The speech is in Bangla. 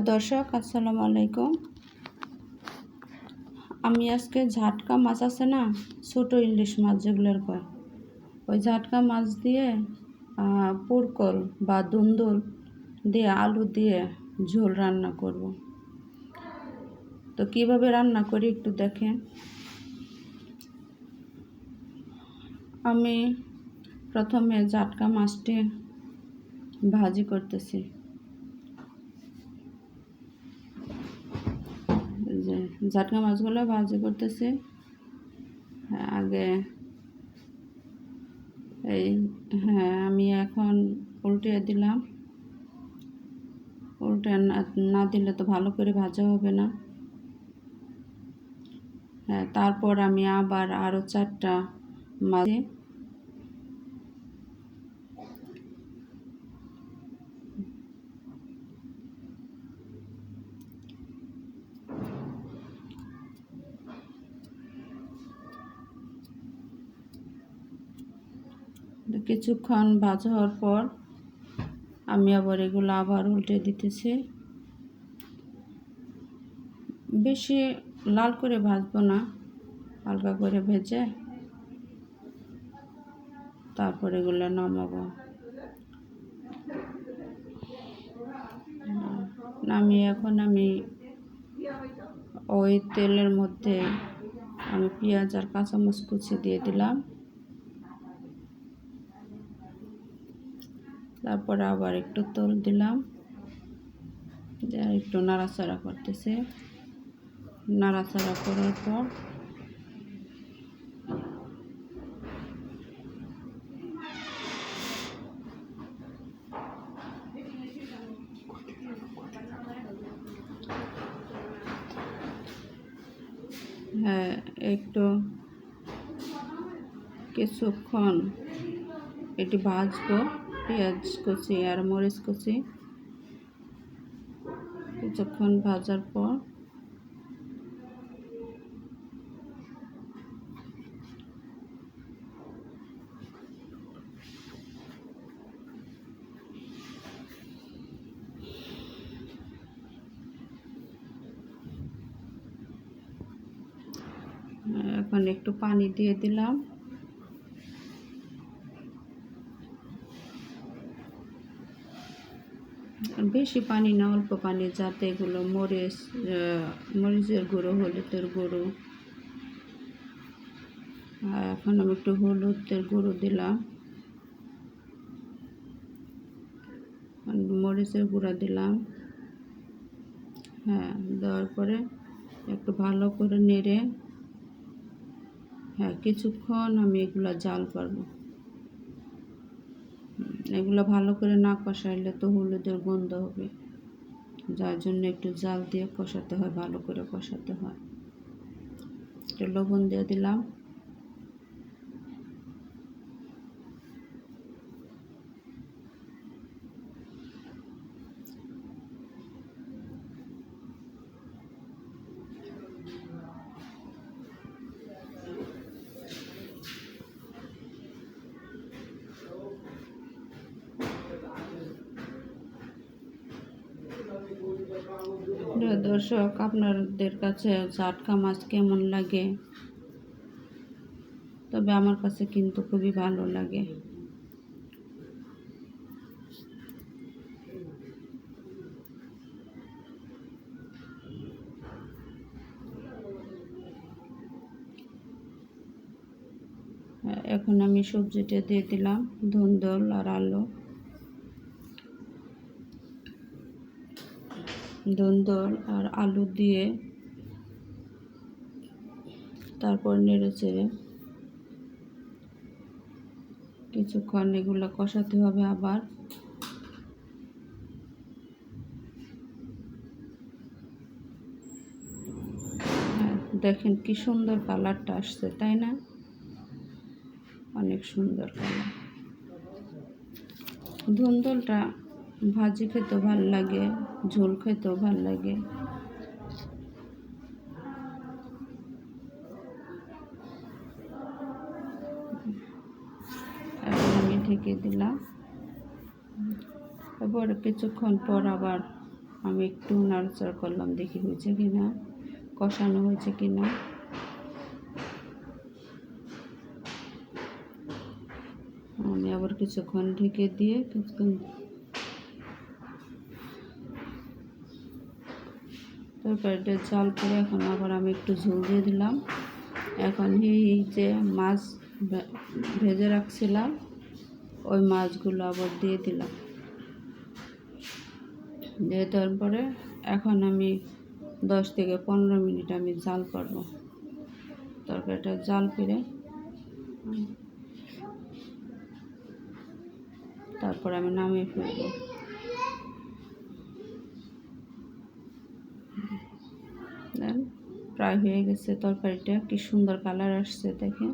প্রিয় দর্শক, আসসালামু আলাইকুম। আমি আজকে ঝাটকা মাছ আছে না, ছোটো ইলিশ মাছ যেগুলোর কয়, ওই ঝাটকা মাছ দিয়ে পুরকল বা দুন্দুল দিয়ে আলু দিয়ে ঝোল রান্না করব। তো কিভাবে রান্না করি একটু দেখেন। আমি প্রথমে ঝাটকা মাছটি ভাজি করতেছি। যে ঝাটকা মাছগুলো ভাজি করতেছি, আগে আমি এখন উল্টে দিলাম। উল্টে না দিলে তো ভালো করে ভাজা হবে না। তারপর আমি আবার আরও 4টা মাছ কিছুক্ষণ ভাজা হওয়ার পর আমি আবার এগুলো উল্টে দিতেছি। বেশি লাল করে ভাজবো না, হালকা করে ভেজে তারপর এগুলো নামাবো। এখন আমি ওই তেলের মধ্যে আমি পেঁয়াজ আর কাঁচামরিচ কুচি দিয়ে দিলাম। তারপরে আবার একটু তেল দিলাম, একটু নাড়াচাড়া করতেছে। নাড়াচাড়া করার পর একটু কিছুক্ষণ এটি ভাজবো। পেঁয়াজ কুচি আর মরিচ কুচি কিছুক্ষণ ভাজার পর এখন একটু পানি দিয়ে দিলাম। বেশি পানি না, অল্প পানি, যাতে এগুলো মরিচের গুঁড়ো, হলুদের গুঁড়ো, এখন আমি একটু হলুদের গুঁড়ো দিলাম, মরিচের গুঁড়া দিলাম। দেওয়ার পরে একটু ভালো করে নেড়ে কিছুক্ষণ আমি এগুলো জাল করব। এগুলো ভালো করে না কষাইলে তো হলুদের গন্ধ হবে, যার জন্য একটু জাল দিয়ে কষাতে হয়, ভালো করে কষাতে হয়। একটু লবণ দিয়ে দিলাম। দর্শক, আপনাদের কাছে ঝাটকা মাছ কেমন লাগে? তবে আমার কাছে কিন্তু খুবই ভালো লাগে। এখন আমি সবজিটা দিয়ে দিলাম, ধুন্দুল আর আলু। ধুন্দুল আর আলু দিয়ে তারপর নেড়ে চেড়ে কিছুক্ষণ এগুলো কষাতে হবে। আবার দেখেন কি সুন্দর কালারটা আসছে, তাই না? অনেক সুন্দর কালার। ধুন্দুলটা ভাজি খেতেও ভালো লাগে, ঝোল খেতেও ভালো লাগে। এখন আমি ঢেকে দিলাম। এবার কিছুক্ষণ পর আবার আমি একটু নাড়াচাড়া করলাম, দেখি হয়েছে কি না, কষানো হয়েছে কি না। আমি আবার কিছুক্ষণ ঢেকে দিয়ে কিছুক্ষণ তরকারিটা জাল করে এখন আবার আমি একটু ঝোল দিয়ে দিলাম। এখন এই যে মাছ ভেজে রাখছিলাম ওই মাছগুলো আবার দিয়ে দিলাম। দিয়ে দেওয়ার পরে এখন আমি 10 থেকে 15 মিনিট আমি জাল করব। তরকারিটা জাল করে তারপর আমি নামিয়ে ফেলবো। দেন প্রায় হয়ে গেছে তরকারিটা, কি সুন্দর কালার আসছে দেখেন।